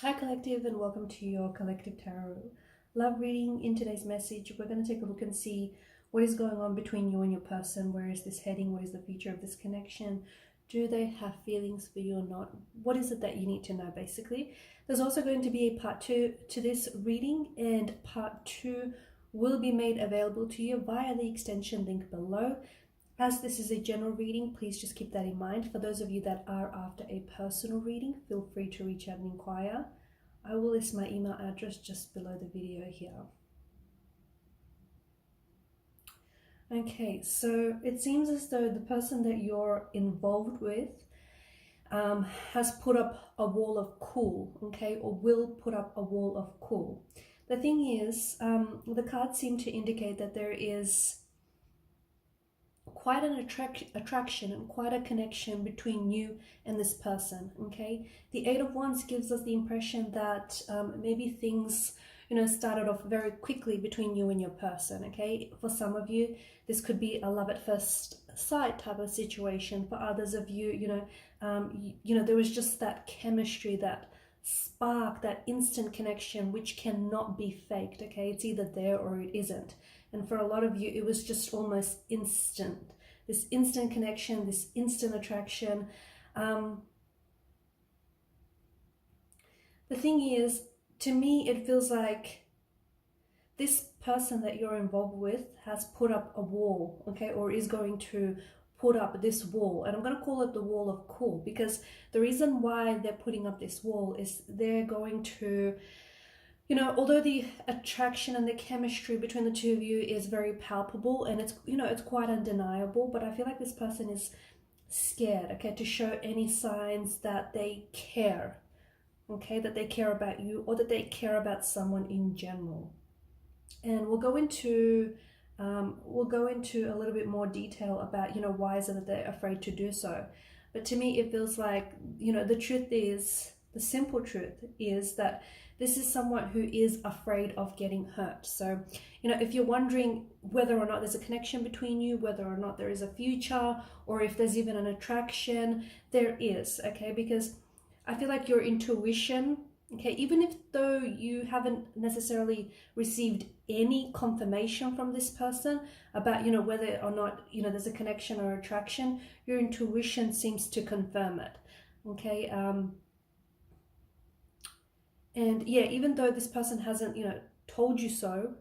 Hi Collective, and welcome to your Collective Tarot love reading. In today's message, we're going to take a look and see what is going on between you and your person. Where is this heading? What is the future of this connection? Do they have feelings for you or not? What is it that you need to know, basically? There's also going to be a part 2 to this reading, and part 2 will be made available to you via the extension link below. As this is a general reading, please just keep that in mind. For those of you that are after a personal reading, feel free to reach out and inquire. I will list my email address just below the video here. Okay, so it seems as though the person that you're involved with has put up a wall of cool, okay, or will put up a wall of cool. The thing is, the cards seem to indicate that there is quite an attraction and quite a connection between you and this person. Okay, the Eight of Wands gives us the impression that maybe things started off very quickly between you and your person. Okay, for some of you this could be a love at first sight type of situation. For others of you, there was just that chemistry, that spark, that instant connection which cannot be faked. Okay, it's either there or it isn't. And for a lot of you, it was just almost instant. This instant connection, this instant attraction. The thing is, to me, it feels like this person that you're involved with has put up a wall, okay, or is going to put up this wall. And I'm going to call it the wall of cool, because the reason why they're putting up this wall is they're going to, although the attraction and the chemistry between the two of you is very palpable and it's quite undeniable, but I feel like this person is scared, okay, to show any signs that they care, okay, that they care about you or that they care about someone in general. And we'll go into a little bit more detail about, why is it that they're afraid to do so. But to me, it feels like, the simple truth is that this is someone who is afraid of getting hurt. So, if you're wondering whether or not there's a connection between you, whether or not there is a future, or if there's even an attraction, there is, okay? Because I feel like your intuition, okay, even if though you haven't necessarily received any confirmation from this person about, whether or not, there's a connection or attraction, your intuition seems to confirm it, okay? And yeah, even though this person hasn't, told you so,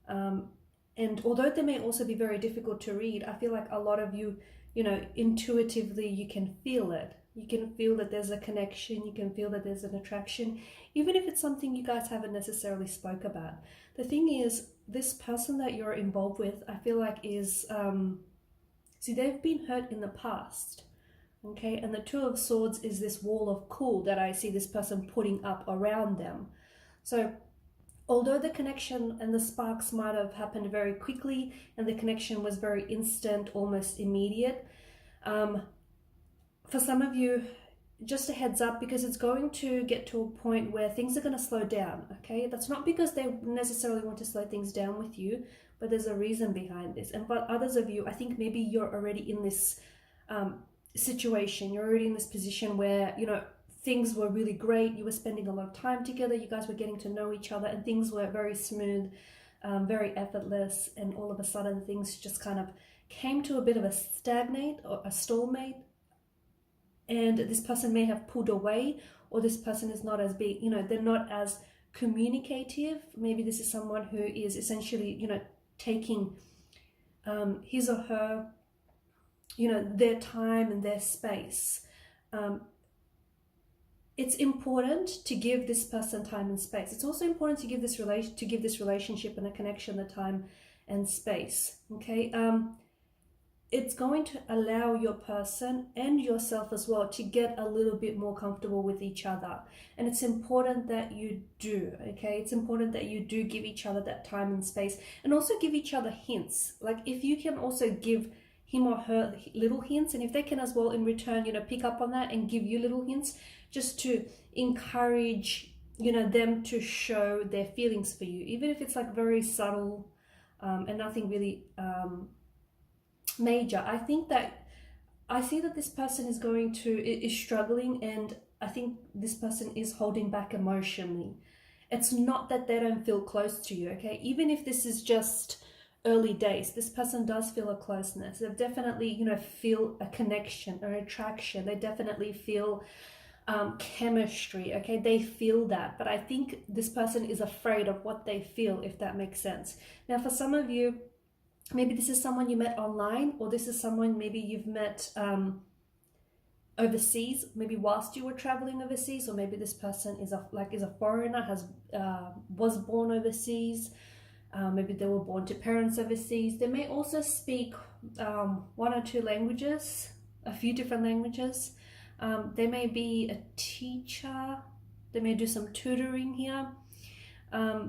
and although they may also be very difficult to read, I feel like a lot of you, intuitively you can feel it. You can feel that there's a connection. You can feel that there's an attraction, even if it's something you guys haven't necessarily spoke about. The thing is, this person that you're involved with, I feel like is, see, they've been hurt in the past. Okay, and the Two of Swords is this wall of cool that I see this person putting up around them. So although the connection and the sparks might have happened very quickly and the connection was very instant, almost immediate, for some of you, just a heads up, because it's going to get to a point where things are going to slow down, okay? That's not because they necessarily want to slow things down with you, but there's a reason behind this. And for others of you, I think maybe you're already in this situation, you're already in this position where things were really great, you were spending a lot of time together, you guys were getting to know each other, and things were very smooth, very effortless, and all of a sudden things just kind of came to a bit of a stagnate or a stalemate, and this person may have pulled away, or this person is not as big, they're not as communicative. Maybe this is someone who is essentially taking his or her their time and their space. It's important to give this person time and space. It's also important to give this relationship and a connection the time and space. Okay, it's going to allow your person and yourself as well to get a little bit more comfortable with each other, and it's important that you do. Okay, it's important that you do give each other that time and space, and also give each other hints. Like, if you can also give him or her little hints, and if they can as well in return pick up on that and give you little hints, just to encourage them to show their feelings for you, even if it's like very subtle and nothing really major. I see that this person is struggling, and I think this person is holding back emotionally. It's not that they don't feel close to you, okay? Even if this is just early days, this person does feel a closeness. They definitely, you know, feel a connection or attraction. They definitely feel chemistry, okay? They feel that, but I think this person is afraid of what they feel, if that makes sense. Now, for some of you, maybe this is someone you met online, or this is someone maybe you've met overseas, maybe whilst you were traveling overseas, or maybe this person is a foreigner, has was born overseas. Maybe they were born to parents overseas. They may also speak one or two languages, a few different languages. They may be a teacher. They may do some tutoring here.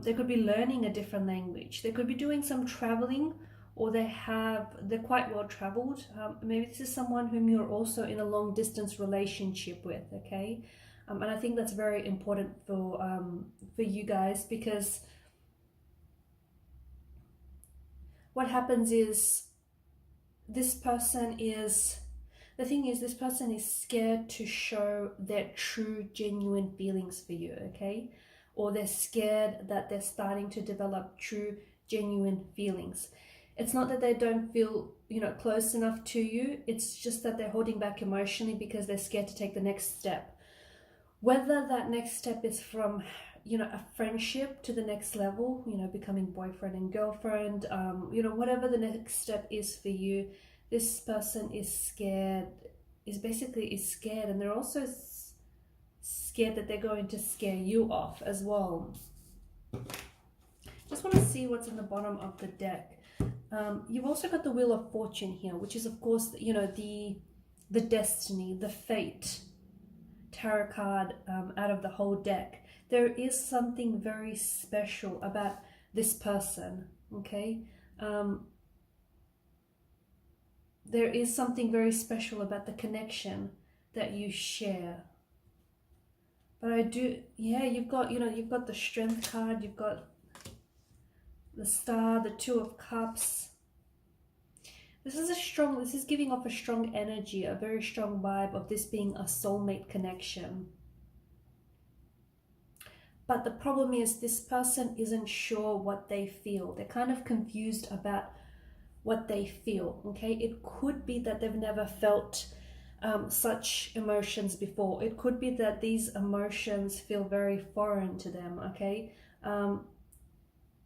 They could be learning a different language. They could be doing some traveling, or they're quite well traveled. Maybe this is someone whom you're also in a long distance relationship with, okay? And I think that's very important for you guys, because what happens is this person is scared to show their true, genuine feelings for you, okay? Or they're scared that they're starting to develop true, genuine feelings. It's not that they don't feel, you know, close enough to you. It's just that they're holding back emotionally because they're scared to take the next step. Whether that next step is from, you know, a friendship to the next level, you know, becoming boyfriend and girlfriend, you know, whatever the next step is for you, this person is scared, is scared, and they're also scared that they're going to scare you off as well. Just want to see what's in the bottom of the deck. You've also got the Wheel of Fortune here, which is, of course, you know, the destiny, the fate tarot card out of the whole deck. There is something very special about this person, okay? There is something very special about the connection that you share. But I do, yeah, you've got, you know, you've got the Strength card, you've got the Star, the Two of Cups. This is giving off a strong energy, a very strong vibe of this being a soulmate connection. But the problem is this person isn't sure what they feel. They're kind of confused about what they feel, okay? It could be that they've never felt such emotions before. It could be that these emotions feel very foreign to them, okay? And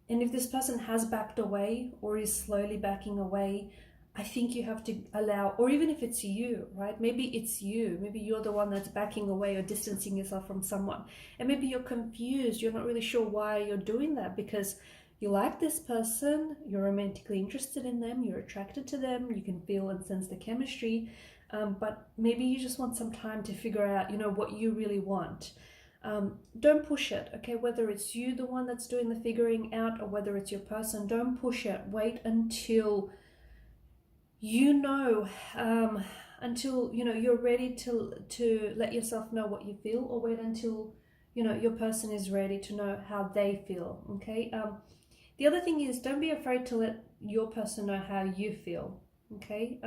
if this person has backed away or is slowly backing away, I think you have to allow, or even if it's you, right? Maybe it's you. Maybe you're the one that's backing away or distancing yourself from someone. And maybe you're confused. You're not really sure why you're doing that, because you like this person, you're romantically interested in them, you're attracted to them, you can feel and sense the chemistry, but maybe you just want some time to figure out, you know, what you really want. Don't push it, okay? Whether it's you, the one that's doing the figuring out, or whether it's your person, don't push it. Wait until you know, until, you know, you're ready to let yourself know what you feel, or wait until, you know, your person is ready to know how they feel, okay? The other thing is, don't be afraid to let your person know how you feel, okay?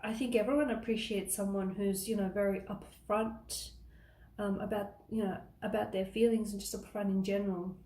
I think everyone appreciates someone who's, you know, very upfront about, you know, about their feelings, and just upfront in general.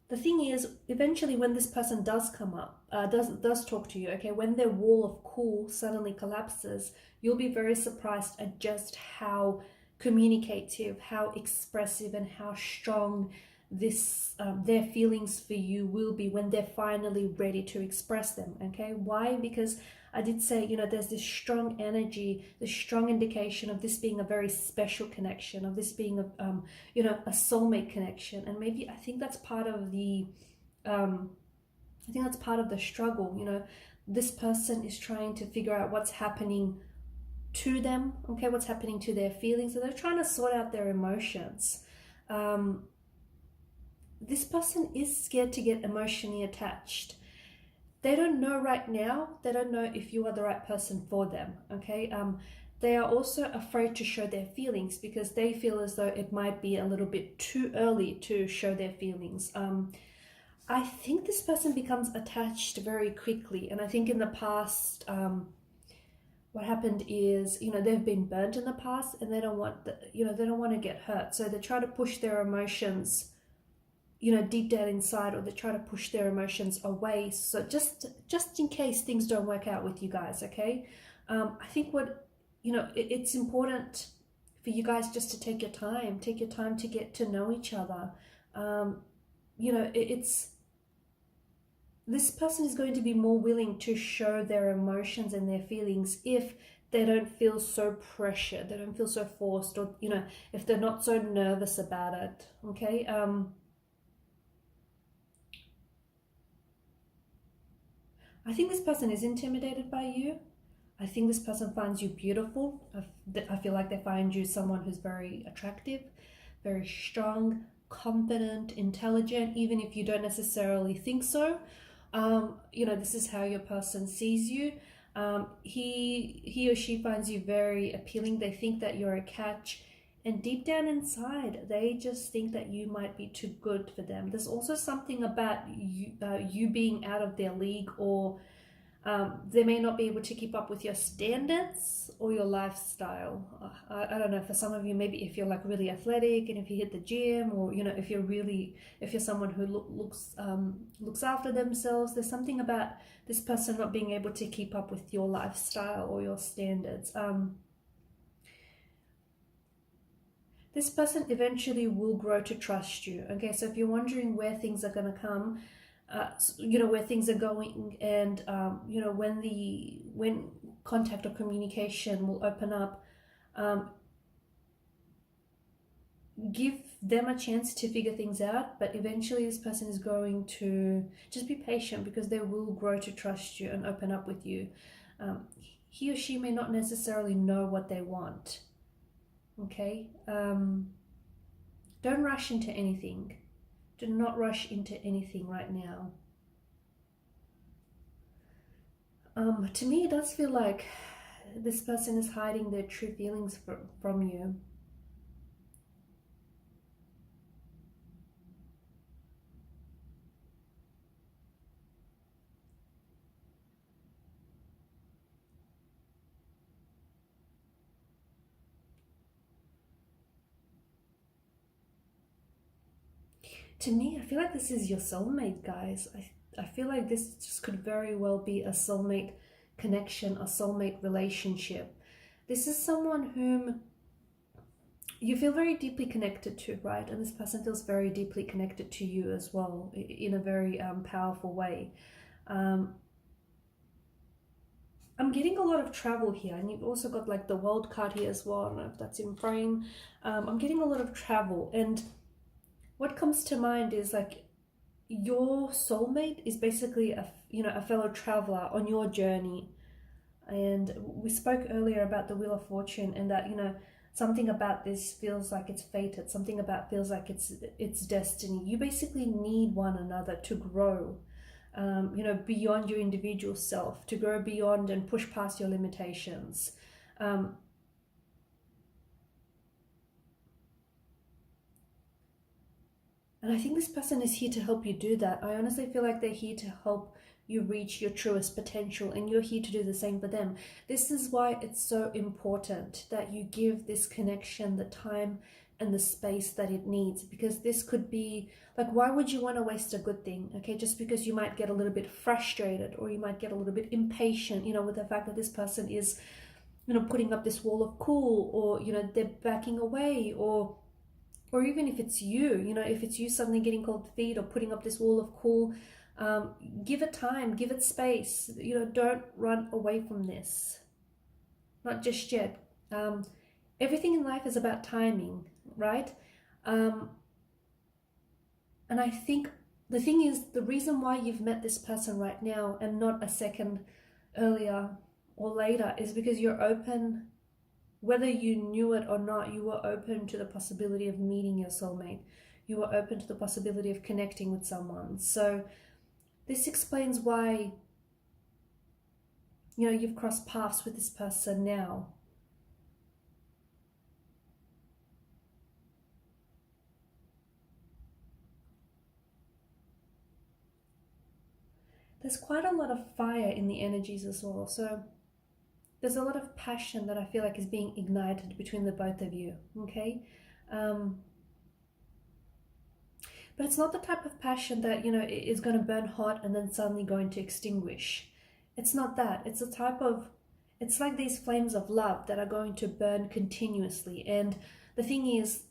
The thing is, eventually when this person does come up, does talk to you, okay, when their wall of cool suddenly collapses, you'll be very surprised at just how communicative, how expressive, and how strong this their feelings for you will be when they're finally ready to express them, okay? Why? Because I did say, you know, there's this strong energy, this strong indication of this being a very special connection, of this being a, you know, a soulmate connection. And maybe I think that's part of the, struggle. You know, this person is trying to figure out what's happening to them, okay, what's happening to their feelings. So they're trying to sort out their emotions. This person is scared to get emotionally attached. They don't know right now, they don't know if you are the right person for them, okay? They are also afraid to show their feelings because they feel as though it might be a little bit too early to show their feelings. I think this person becomes attached very quickly, and I think in the past, what happened is, you know, they've been burnt in the past and they don't want the, you know, they don't want to get hurt, so they try to push their emotions, you know, deep down inside, or they try to push their emotions away, so just in case things don't work out with you guys. Okay, I think what, you know, it's important for you guys just to take your time to get to know each other. You know, it's this person is going to be more willing to show their emotions and their feelings if they don't feel so pressured, they don't feel so forced, or, you know, if they're not so nervous about it. Okay, I think this person is intimidated by you. I think this person finds you beautiful. I feel like they find you someone who's very attractive, very strong, confident, intelligent, even if you don't necessarily think so. You know, this is how your person sees you. He or she finds you very appealing. They think that you're a catch, and deep down inside, they just think that you might be too good for them. There's also something about you being out of their league, or they may not be able to keep up with your standards or your lifestyle. I don't know, for some of you, maybe if you're like really athletic and if you hit the gym, or, you know, if you're someone who looks after themselves, there's something about this person not being able to keep up with your lifestyle or your standards. This person eventually will grow to trust you. Okay, so if you're wondering where things are going to come, you know, where things are going, and you know, when contact or communication will open up, give them a chance to figure things out. But eventually this person is going to just be patient, because they will grow to trust you and open up with you. He or she may not necessarily know what they want. Okay, don't rush into anything. Do not rush into anything right now. To me, it does feel like this person is hiding their true feelings from you. To me, I feel like this is your soulmate, guys. I feel like this just could very well be a soulmate connection, a soulmate relationship. This is someone whom you feel very deeply connected to, right? And this person feels very deeply connected to you as well, in a very powerful way. I'm getting a lot of travel here, and you've also got like the World card here as well. I don't know if that's in frame. I'm getting a lot of travel, and what comes to mind is like your soulmate is basically a fellow traveler on your journey. And we spoke earlier about the Wheel of Fortune, and that, you know, something about this feels like it's fated, something about feels like it's destiny. You basically need one another to grow, you know, beyond your individual self, to grow beyond and push past your limitations. And I think this person is here to help you do that. I honestly feel like they're here to help you reach your truest potential, and you're here to do the same for them. This is why it's so important that you give this connection the time and the space that it needs, because this could be like, why would you want to waste a good thing? Okay, just because you might get a little bit frustrated, or you might get a little bit impatient, you know, with the fact that this person is, you know, putting up this wall of cool, or, you know, they're backing away, or even if it's you, you know, if it's you suddenly getting cold feet or putting up this wall of cool, give it time, give it space. You know, don't run away from this. Not just yet. Everything in life is about timing, right? And I think the thing is, the reason why you've met this person right now and not a second earlier or later is because you're open. Whether you knew it or not, you were open to the possibility of meeting your soulmate. You were open to the possibility of connecting with someone. So this explains why, you know, you've crossed paths with this person now. There's quite a lot of fire in the energies as well. So there's a lot of passion that I feel like is being ignited between the both of you, okay? But it's not the type of passion that, you know, is going to burn hot and then suddenly going to extinguish. It's not that. It's a type of, it's like these flames of love that are going to burn continuously. And the thing is,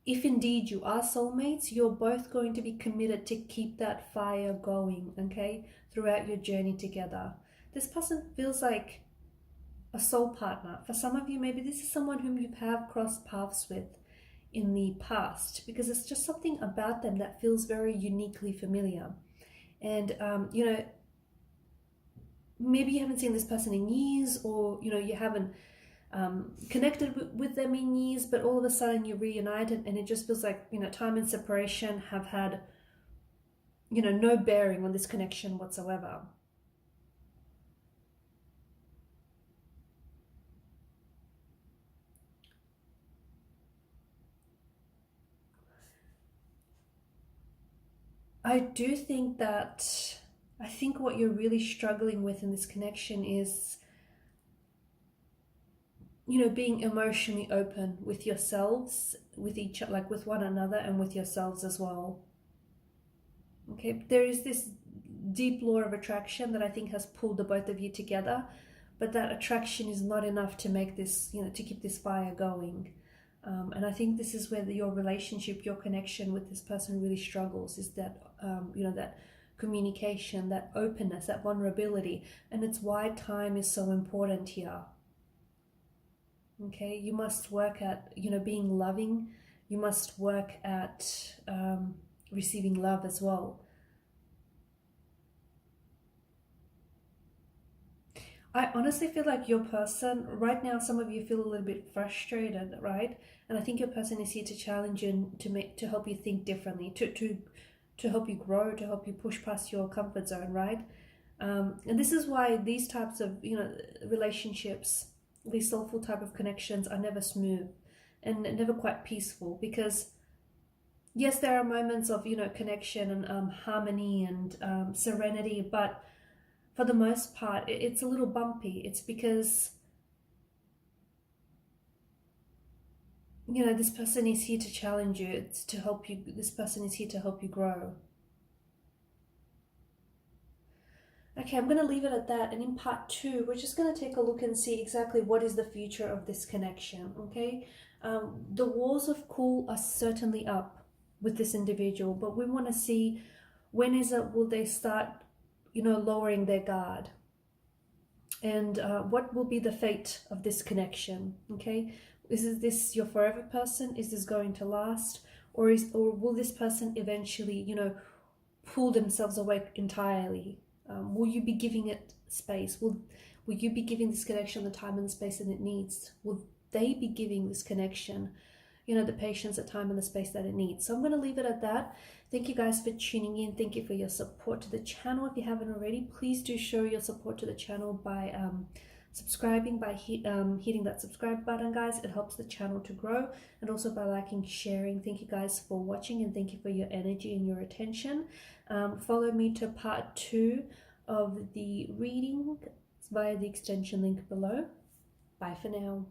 if indeed you are soulmates, you're both going to be committed to keep that fire going, okay, throughout your journey together. This person feels like a soul partner. For some of you, maybe this is someone whom you have crossed paths with in the past, because it's just something about them that feels very uniquely familiar. And you know, maybe you haven't seen this person in years, or you know, you haven't connected with them in years, but all of a sudden you're reunited, and it just feels like, you know, time and separation have had, you know, no bearing on this connection whatsoever. I do think that, I think what you're really struggling with in this connection is, you know, being emotionally open with yourselves, with each, like with one another, and with yourselves as well. Okay, there is this deep law of attraction that I think has pulled the both of you together, but that attraction is not enough to make this, you know, to keep this fire going. And I think this is where your relationship, your connection with this person really struggles, is that, you know, that communication, that openness, that vulnerability. And it's why time is so important here. Okay, you must work at, you know, being loving. You must work at receiving love as well. I honestly feel like your person right now, some of you feel a little bit frustrated, right? And I think your person is here to challenge you and to help you think differently, to help you grow, to help you push past your comfort zone, right? And this is why these types of, you know, relationships, these soulful type of connections are never smooth and never quite peaceful, because yes, there are moments of, you know, connection and harmony and serenity, but for the most part, it's a little bumpy. It's because, you know, this person is here to challenge you. It's to help you. This person is here to help you grow. Okay, I'm going to leave it at that. And in part 2, we're just going to take a look and see exactly what is the future of this connection, okay? The walls of cool are certainly up with this individual, but we want to see, when is it, will they start, you know, lowering their guard? And what will be the fate of this connection, okay? Is this your forever person? Is this going to last? Or will this person eventually, you know, pull themselves away entirely? Will you be giving it space? Will you be giving this connection the time and space that it needs? Will they be giving this connection, you know, the patience, the time and the space that it needs? So I'm going to leave it at that. Thank you guys for tuning in. Thank you for your support to the channel. If you haven't already, please do show your support to the channel by subscribing, by hitting that subscribe button, guys. It helps the channel to grow, and also by liking, sharing. Thank you guys for watching, and thank you for your energy and your attention. Follow me to part 2 of the reading via the extension link below. Bye for now.